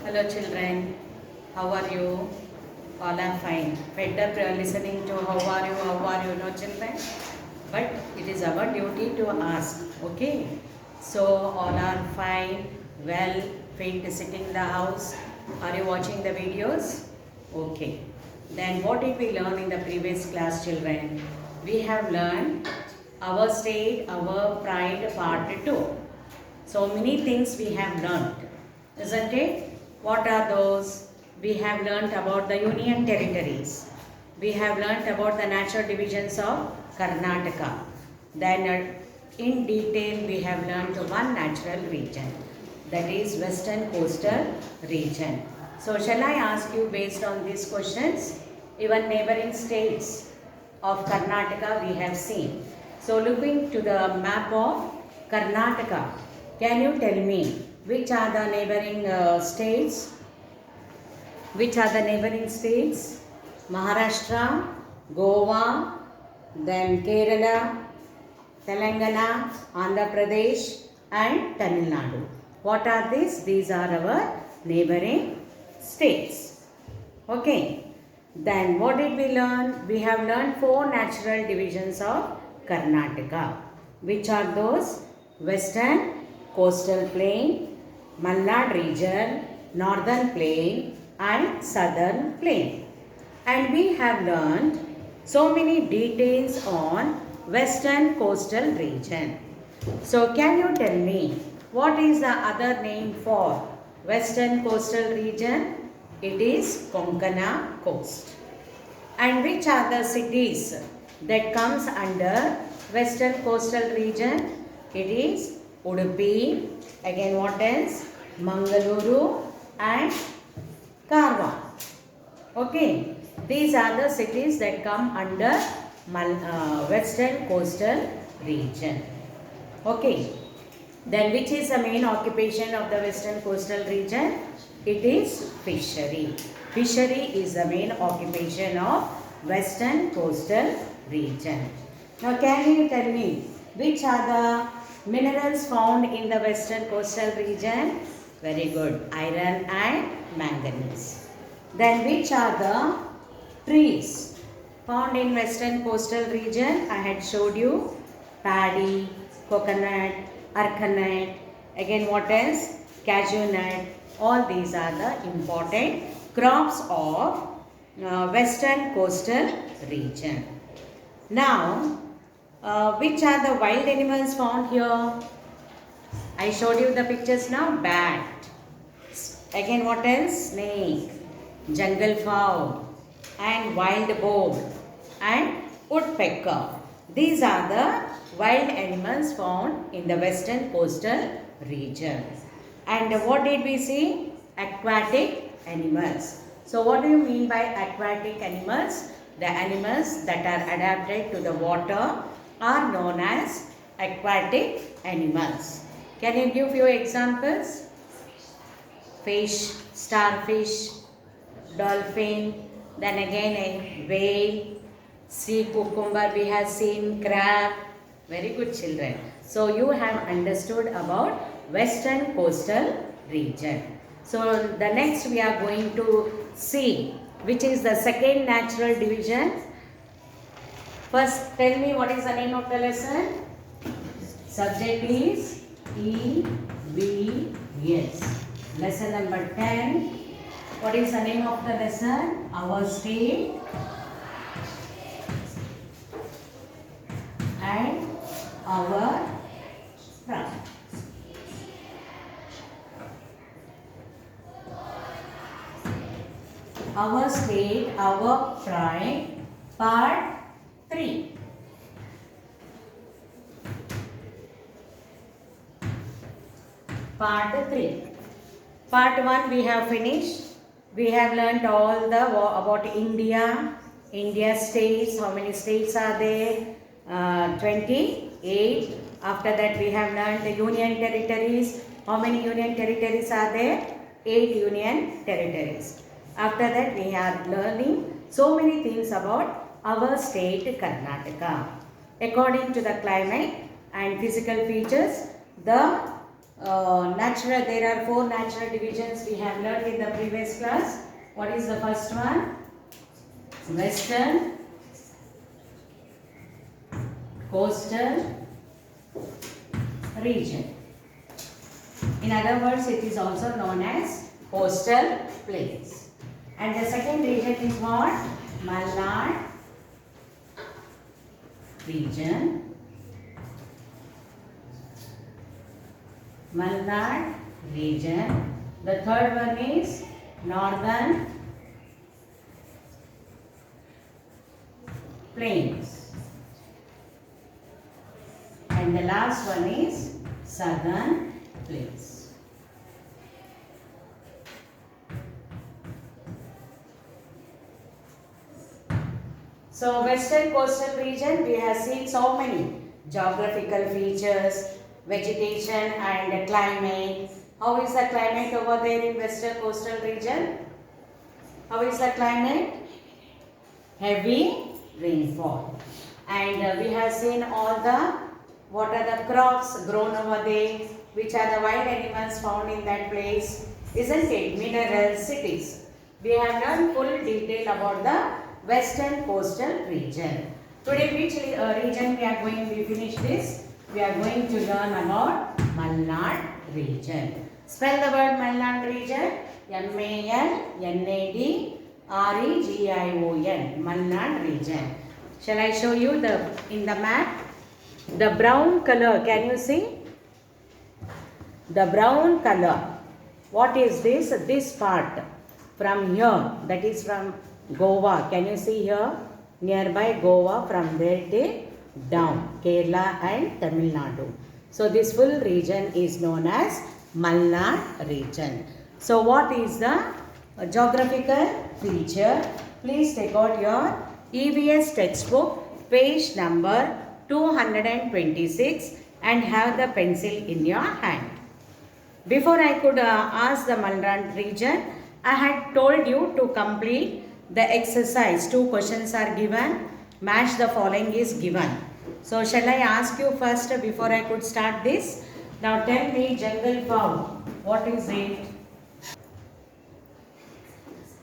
Hello children, how are you? All are fine. Better listening to how are you, no children? But it is our duty to ask, okay? So all are fine, well, fit sitting in the house. Are you watching the videos? Okay. Then what did we learn in the previous class children? We have learned our state, our pride part 2. So many things we have learnt, isn't it? What are those? We have learnt about the union territories. We have learnt about the natural divisions of Karnataka. Then in detail we have learnt one natural region, that is Western Coastal Region. So shall I ask you based on these questions? Even neighboring states of Karnataka we have seen. So looking to the map of Karnataka, can you tell me which are the neighboring states? Which are the neighboring states? Maharashtra, Goa, then Kerala, Telangana, Andhra Pradesh and Tamil Nadu. What are these? These are our neighboring states. Okay. Then what did we learn? We have learned 4 natural divisions of Karnataka. Which are those? Western Coastal Plain, Malnad region, Northern Plain and Southern Plain. And we have learned so many details on Western Coastal region. So can you tell me what is the other name for Western Coastal region? It is Konkana Coast. And which are the cities that comes under Western Coastal region? It is Udupi, again what else? Mangaluru and Karwa. Okay, these are the cities that come under Western Coastal region. Okay, then which is the main occupation of the Western Coastal region? It is fishery. Fishery is the main occupation of Western Coastal region. Now can you tell me which are the minerals found in the Western Coastal region? Very good. Iron and manganese. Then which are the trees found in Western Coastal region? I had showed you paddy, coconut, arecanut, again what else? Cashew nut. All these are the important crops of Western Coastal region. Now, which are the wild animals found here? I showed you the pictures now. Bat. Again what else? Snake, jungle fowl and wild boar and woodpecker. These are the wild animals found in the Western Coastal region. And what did we see? Aquatic animals. So what do you mean by aquatic animals? The animals that are adapted to the water are known as aquatic animals. Can you give few examples? Fish, starfish, dolphin, then again a whale, sea cucumber we have seen, crab. Very good children. So you have understood about Western Coastal region. So the next we are going to see which is the second natural division. First tell me what is the name of the lesson. Subject is EVS. Lesson number 10. What is the name of the lesson? Our state and our pride. Our state, our pride, part 3. Part 3. Part 1 we have finished. We have learnt all the about India, India states, how many states are there? 28. After that we have learnt the union territories. How many union territories are there? 8 union territories. After that we are learning so many things about our state Karnataka. According to the climate and physical features, the natural, there are 4 natural divisions we have learned in the previous class. What is the first one? Western, coastal region. In other words, it is also known as coastal plains. And the second region is what? Malnad region. Malnad region. The third one is northern plains. And the last one is southern plains. So western coastal region, we have seen so many geographical features, vegetation and climate. How is the climate over there in western coastal region? How is the climate? Heavy rainfall. And we have seen all the, what are the crops grown over there, which are the wild animals found in that place, isn't it? Minerals, cities. We have learned full detail about the western coastal region. Today which region we are going to finish this? We are going to learn about Malnad region. Spell the word Malnad region. M-A-L-N-A-D-R-E-G-I-O-N. Malnad region. Shall I show you in the map? The brown color, can you see? The brown color. What is this? This part from here, that is from Goa. Can you see here? Nearby Goa, from there till down, Kerala and Tamil Nadu. So this full region is known as Malnad region. So what is the geographical feature? Please take out your EVS textbook, page number 226, and have the pencil in your hand. Before I could ask the Malnad region, I had told you to complete the exercise. 2 questions are given. Match the following is given. So shall I ask you first before I could start this? Now tell me, jungle fowl, what is it?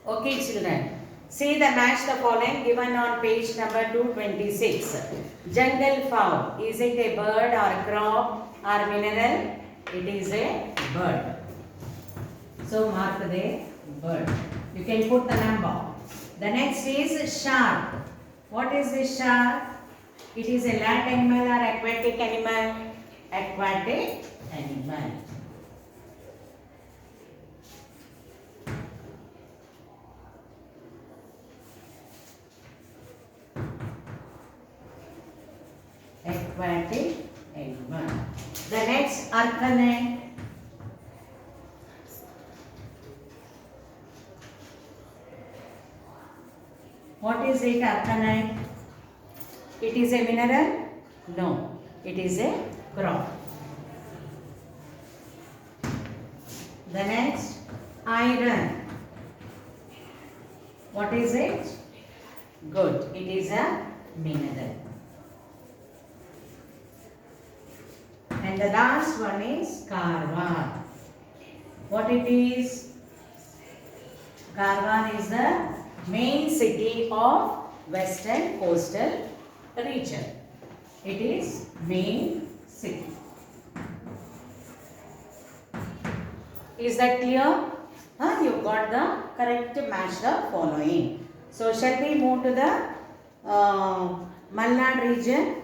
Okay children, see the match the following given on page number 226. Jungle fowl, is it a bird or crop or mineral? It is a bird. So mark the bird. You can put the number. The next is shark. What is this shark? It is a land animal or aquatic animal? Aquatic animal. Aquatic animal. The next, arcanine. What is it, arcanine? It is a mineral? No, it is a crop. The next, iron. What is it? Good, it is a mineral. And the last one is Karwar. What it is? Karwar is the main city of western coastal region. It is main city. Is that clear? You got the correct match the following. So shall we move to the Malnad region?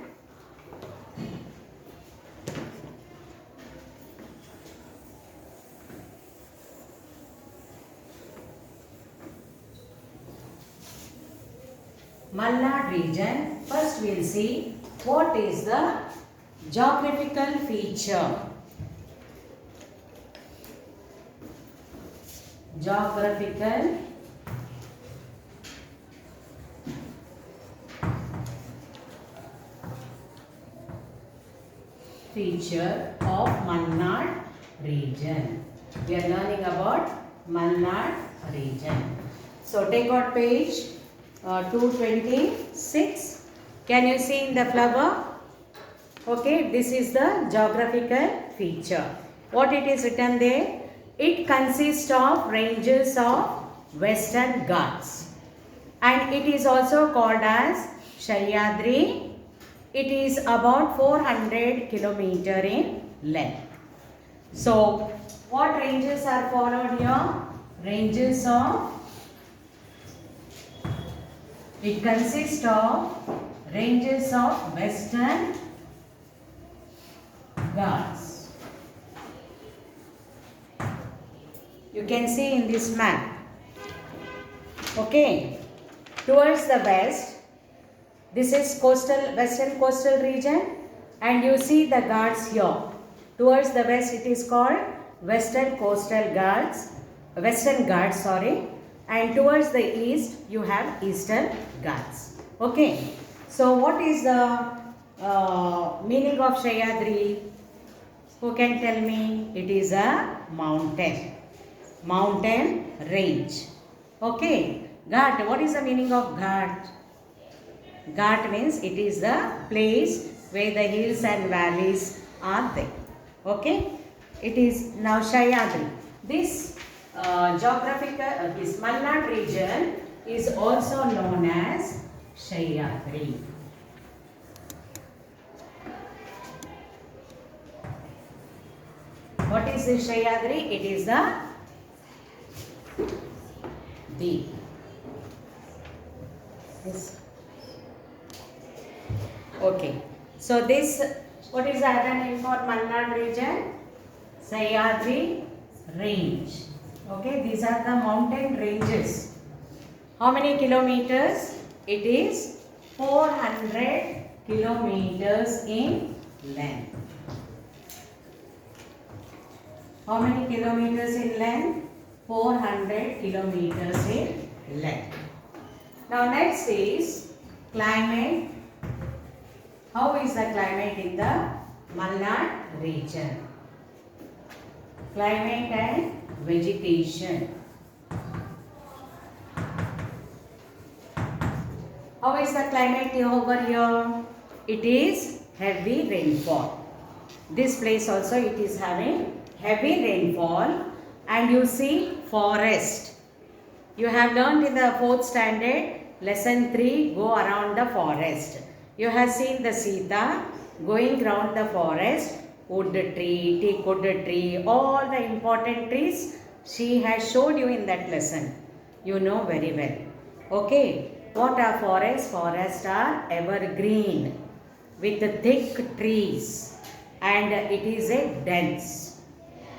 Malnad region, first we will see what is the geographical feature. Geographical feature of Malnad region. We are learning about Malnad region. So take out page 226. Can you see in the flower? Okay, this is the geographical feature. What it is written there? It consists of ranges of Western Ghats, and it is also called as Sahyadri. It is about 400 kilometer in length. So, what ranges are followed here? Ranges of, it consists of ranges of Western Ghats. You can see in this map. Okay, towards the west, this is western coastal region, and you see the Ghats here. Towards the west, it is called Western Ghats, sorry, and towards the east, you have Eastern Ghats. Okay, so what is the meaning of Sahyadri? Who can tell me? It is a mountain range. Okay, Ghat. What is the meaning of Ghat? Ghat means it is the place where the hills and valleys are there. Okay, it is now Sahyadri. This this Malnad region is also known as Sahyadri. What is the Sahyadri? It is the deep. Yes. Okay. So this, what is the other name for Malnad region? Sahyadri range. Okay, these are the mountain ranges. How many kilometers? It is 400 kilometers in length. How many kilometers in length? 400 kilometers in length. Now next is climate. How is the climate in the Malnad region? Climate and vegetation. How is the climate over here? It is heavy rainfall. This place also it is having heavy rainfall, and you see forest. You have learned in the 4th standard lesson 3, go around the forest. You have seen the Sita going around the forest, wood tree, teakwood tree, all the important trees she has showed you in that lesson. You know very well. Okay, what are forests? Forests are evergreen with thick trees, and it is a dense.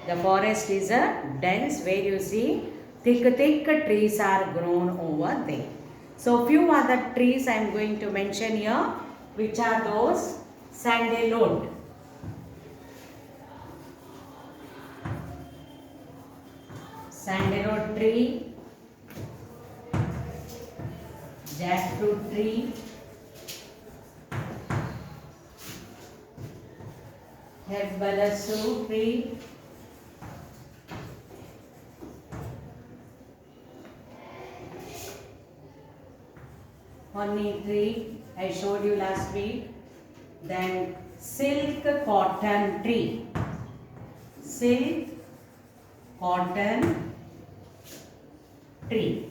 The forest is a dense where you see thick trees are grown over there. So few other trees I am going to mention here. Which are those? Sandalwood. Sandalwood tree. Jackfruit tree. Hebbalasu tree. Honey tree, I showed you last week. Then silk cotton tree. Silk cotton tree.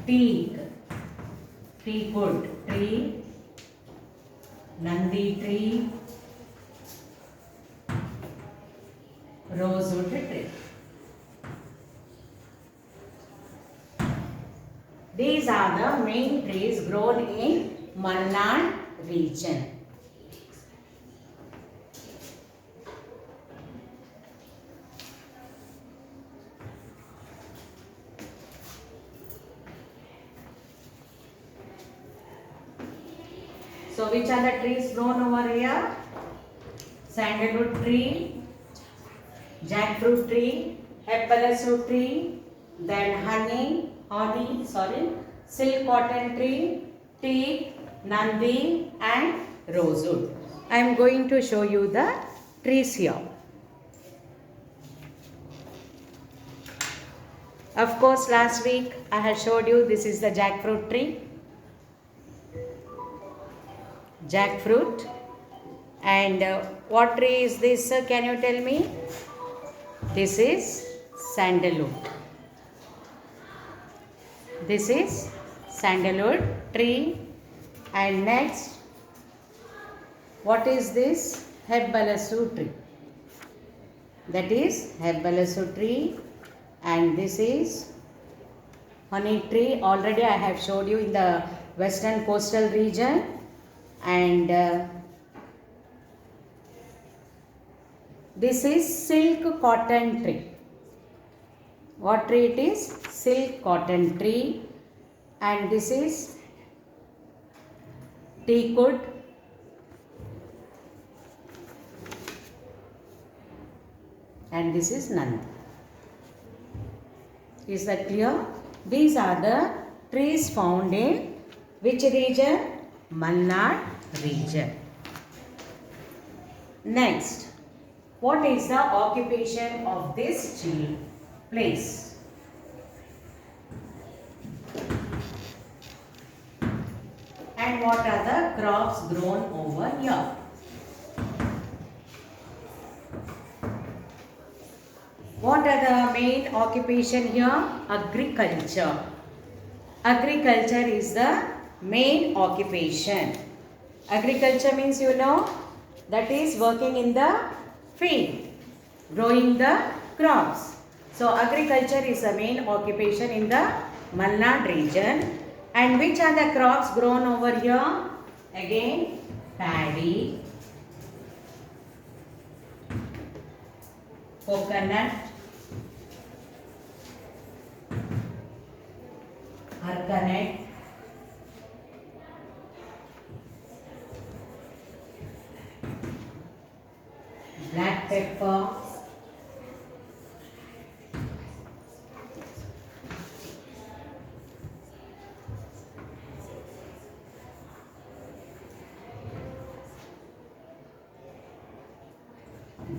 Teak, teakwood tree. Nandi tree. Rosewood tree. These are the main trees grown in Malnad region. So which are the trees grown over here? Sandalwood tree, jackfruit tree, hebbalasu tree, then silk cotton tree, teak, nandi and rosewood. I am going to show you the trees here. Of course, last week I had showed you this is the jackfruit tree. Jackfruit. And what tree is this, sir? Can you tell me? This is sandalwood. This is sandalwood tree. And next, what is this? Hebbalasu tree. That is Hebbalasu tree. And this is honey tree. Already I have showed you in the western coastal region. And this is silk cotton tree. What tree it is? Silk cotton tree. And this is teakwood. And this is nandi. Is that clear? These are the trees found in which region? Malnad region. Next, what is the occupation of this place? And what are the crops grown over here? What are the main occupation here? Agriculture. Agriculture is the main occupation. Agriculture means, you know, that is working in the field, growing the crops. So agriculture is the main occupation in the Malnad region. And which are the crops grown over here? Again, paddy, coconut, arganate, black pepper,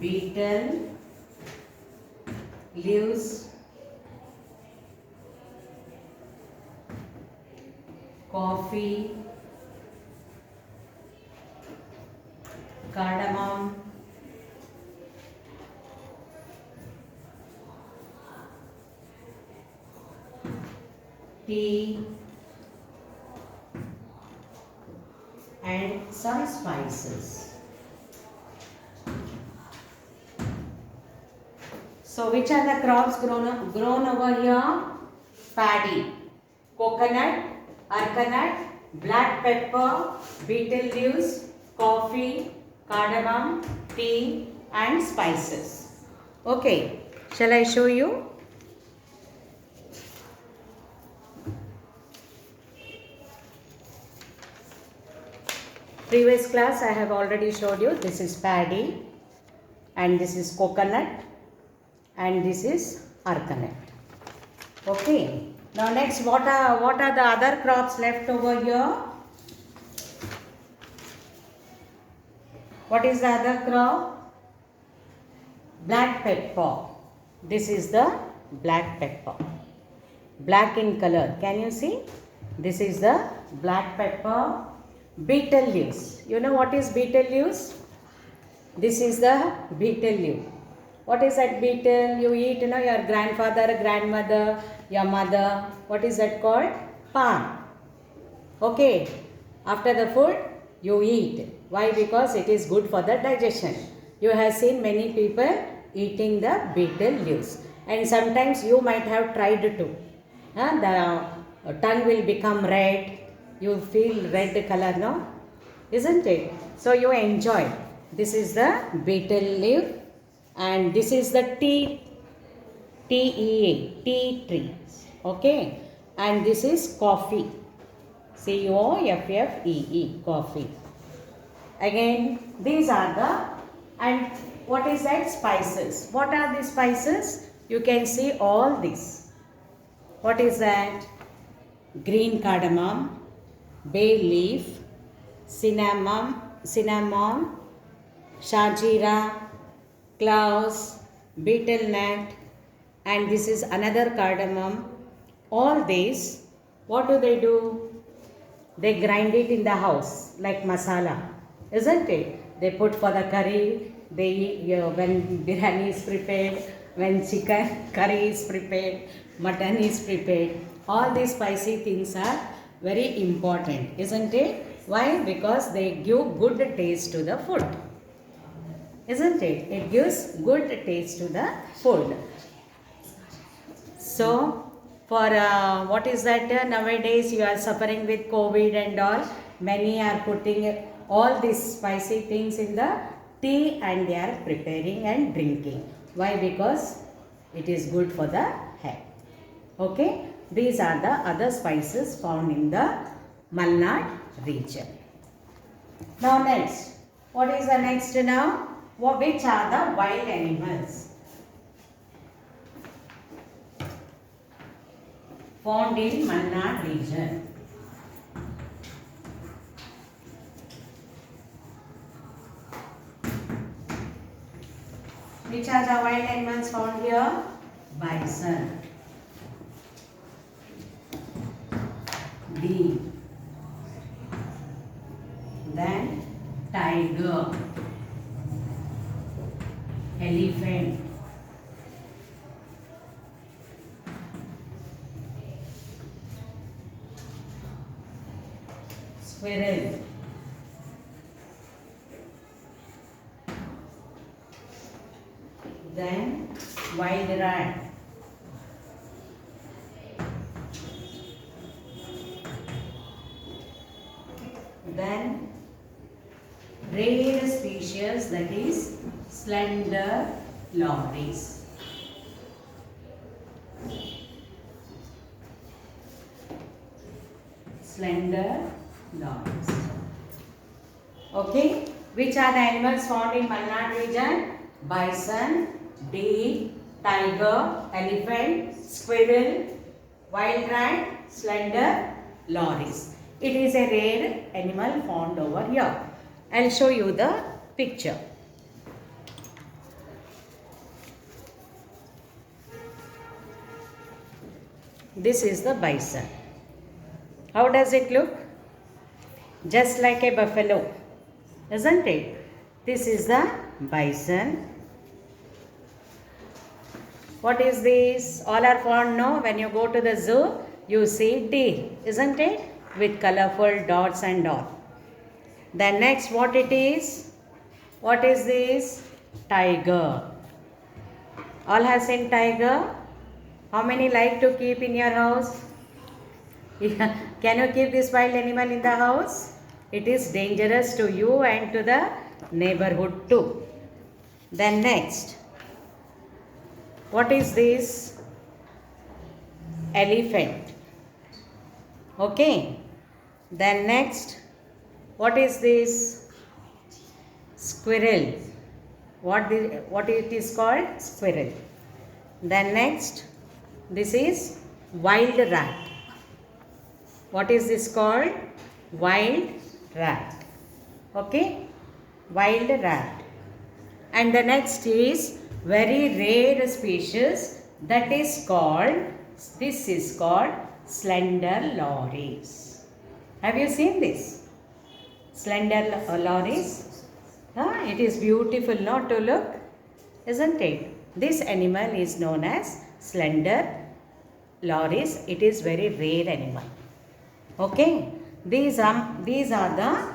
betel leaves, coffee, cardamom, tea, and some spices. So which are the crops grown over here? Paddy, coconut, arganut, black pepper, betel leaves, coffee, cardamom, tea and spices. Okay, shall I show you? Previous class I have already showed you. This is paddy and this is coconut and this is arganut. Okay. Now next, what are the other crops left over here? What is the other crop? Black pepper. This is the black pepper. Black in color. Can you see? This is the black pepper. Betel leaves. You know what is betel leaves? This is the betel leaf. What is that betel? You eat, you know, your grandfather, grandmother, your mother. What is that called? Palm. Okay. After the food, you eat. Why? Because it is good for the digestion. You have seen many people eating the betel leaves. And sometimes you might have tried to. The tongue will become red. You feel red color, no? Isn't it? So you enjoy. This is the betel leaf. And this is the tea tree. Okay. And this is coffee. COFFEE, coffee. Again, these are the, and what is that? Spices. What are the spices? You can see all this. What is that? Green cardamom, bay leaf, cinnamon, shajira, cloves, betel nut, and this is another cardamom. All these, what do? They grind it in the house like masala, isn't it? They put for the curry. They when biryani is prepared, when chicken curry is prepared, mutton is prepared. All these spicy things are very important, isn't it? Why? Because they give good taste to the food. Isn't it? It gives good taste to the food. So, for what is that nowadays you are suffering with COVID and all, many are putting all these spicy things in the tea and they are preparing and drinking. Why? Because it is good for the health. Okay, these are the other spices found in the Malnad region. Now next, what is the next now? Which are the wild animals found in Malnad region? Which are the wild animals found here? Bison, deer, then tiger, elephant, squirrel, then wild rat, then rare species, that is slender loris. Slender loris. Okay, which are the animals found in Malnad region? Bison, deer, tiger, elephant, squirrel, wild rat, slender loris. It is a rare animal found over here. I will show you the picture. This is the bison. How does it look? Just like a buffalo, isn't it? This is the bison. What is this? All are found, no? When you go to the zoo, you see deer, isn't it? With colorful dots and all. Then next, what it is? What is this? Tiger. All have seen tiger? How many like to keep in your house? Can you keep this wild animal in the house? It is dangerous to you and to the neighborhood too. Then next, what is this? Elephant. Okay. Then next, what is this? Squirrel. What it is called? Squirrel. Then next, this is wild rat. What is this called? Wild rat. Okay, wild rat. And the next is very rare species, that is called, this is called slender loris. Have you seen this? Slender loris? It is beautiful not to look, isn't it? This animal is known as slender loris. It is very rare animal. Okay, these are the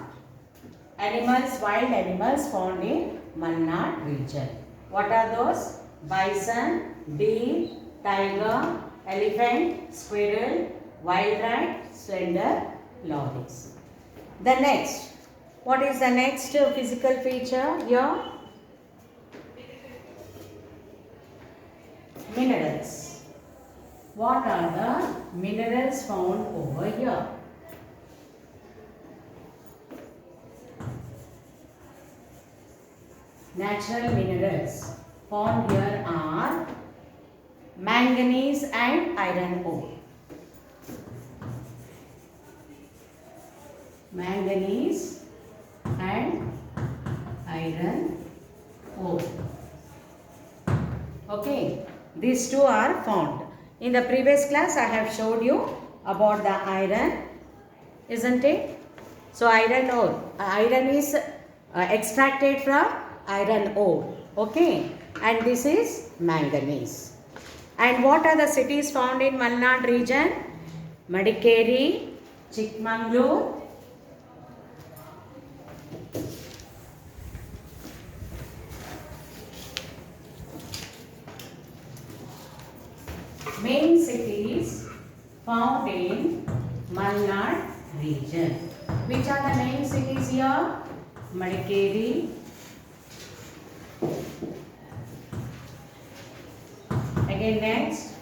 animals, wild animals found in Malnad region. What are those? Bison, deer, tiger, elephant, squirrel, wild rat, slender loris. The next, what is the next physical feature here? Minerals. What are the minerals found over here? Natural minerals found here are manganese and iron ore. Manganese and iron ore. Okay, these two are found. In the previous class, I have showed you about the iron, isn't it? So, iron ore. Iron is extracted from iron ore. Okay, and this is manganese. And what are the cities found in Malnad region? Madikeri, Chikmagalur, main cities found in Malnad region. Which are the main cities here? Madikeri, again next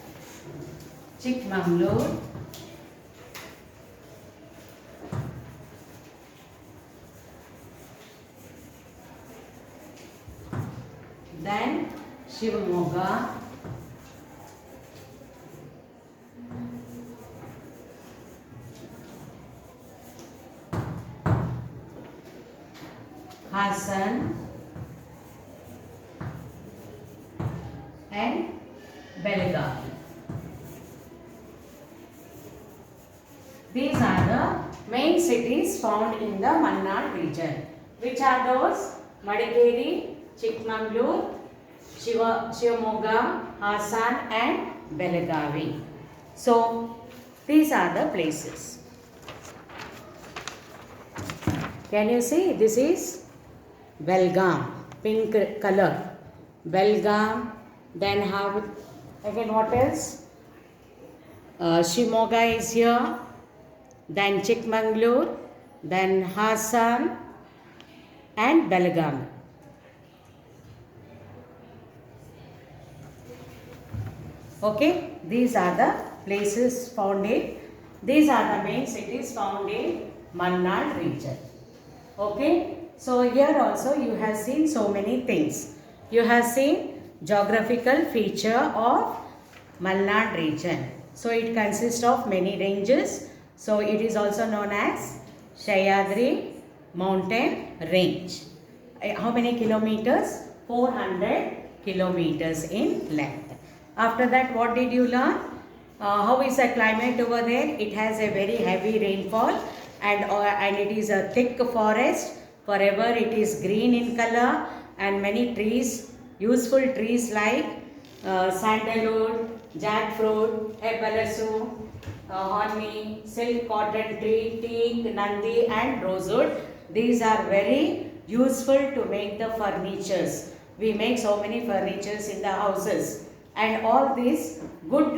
Chikmagalur, then Shivamogga, Hassan and Belgavi. These are the main cities found in the Malnad region. Which are those? Madikeri, Chikmagalur, Shivamogga, Hassan and Belgavi. So, these are the places. Can you see? This is Belgaum, pink color. Belgaum, then have, again what else? Shimoga is here, then Chikmagalur, then Hassan and Belgaum. Okay, these are the places found in, these are the main cities found in Malnad region. Okay, so here also you have seen so many things. You have seen geographical feature of Malnad region. So it consists of many ranges. So it is also known as Sahyadri mountain range. How many kilometers? 400 kilometers in length. After that, what did you learn? How is the climate over there? It has a very heavy rainfall and it is a thick forest. Forever it is green in color and many trees, useful trees like sandalwood, jackfruit, hebalasu, honey, silk cotton tree, teak, nandi and rosewood. These are very useful to make the furnitures. We make so many furnitures in the houses and all these good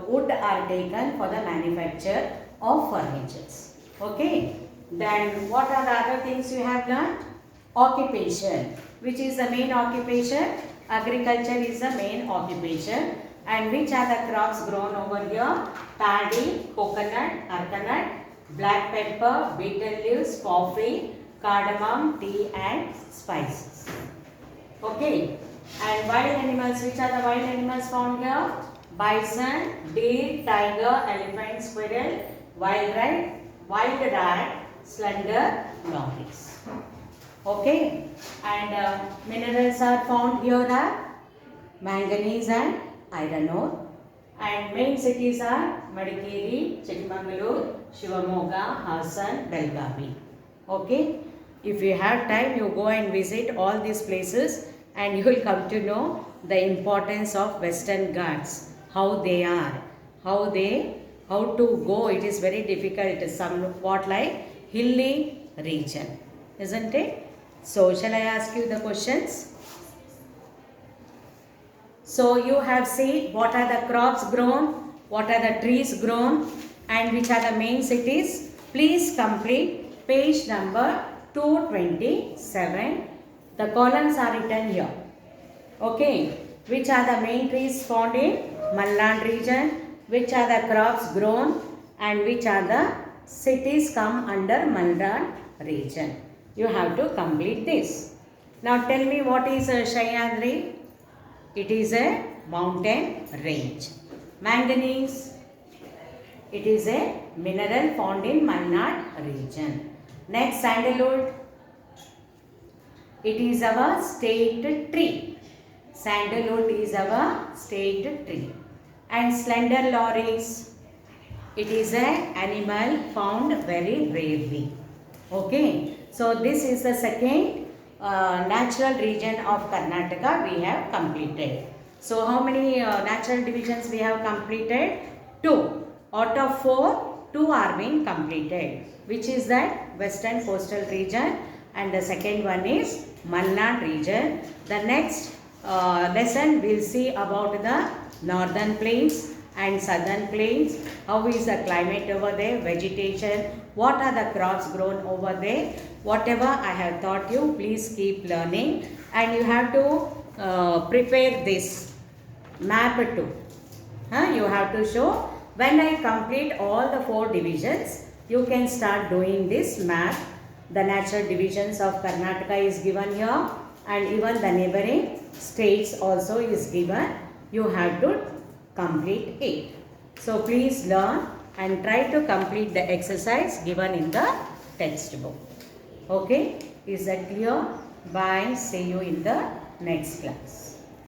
wood are taken for the manufacture of furnitures. Okay. Then what are the other things you have learned? Occupation. Which is the main occupation? Agriculture is the main occupation. And which are the crops grown over here? Paddy, coconut, arkanut, black pepper, betel leaves, coffee, cardamom, tea and spices. Okay. And wild animals. Which are the wild animals found here? Bison, deer, tiger, elephant, squirrel, wild rat, slender lorries. Okay. And minerals are found here are manganese and iron ore. And main cities are Madikeri, Chikmagalur, Shivamogga, Hassan, Belgavi. Okay. If you have time, you go and visit all these places and you will come to know the importance of Western Ghats, how they are, how to go. It is very difficult, somewhat like hilly region, isn't it? So, shall I ask you the questions? So, you have seen what are the crops grown, what are the trees grown and which are the main cities. Please complete page number 227. The columns are written here. Okay. Which are the main trees found in Malnad region? Which are the crops grown? And which are the cities come under Malnad region? You have to complete this. Now tell me, what is Sahyadri? It is a mountain range. Manganese. It is a mineral found in Malnad region. Next, sandalwood. It is our state tree. Sandalwood is our state tree. And slender lorries. It is an animal found very rarely. Okay. So this is the second natural region of Karnataka we have completed. So how many natural divisions we have completed? 2. Out of 4, 2 are being completed. Which is that? Western coastal region, and the second one is Malnad region. The next lesson we'll see about the northern plains and southern plains. How is the climate over there, vegetation, what are the crops grown over there. Whatever I have taught you, please keep learning, and you have to prepare this map too. You have to show when I complete all the 4 divisions, you can start doing this map. The natural divisions of Karnataka is given here, and even the neighboring states also is given. You have to complete it. So please learn and try to complete the exercise given in the textbook. Okay, is that clear? Bye. See you in the next class.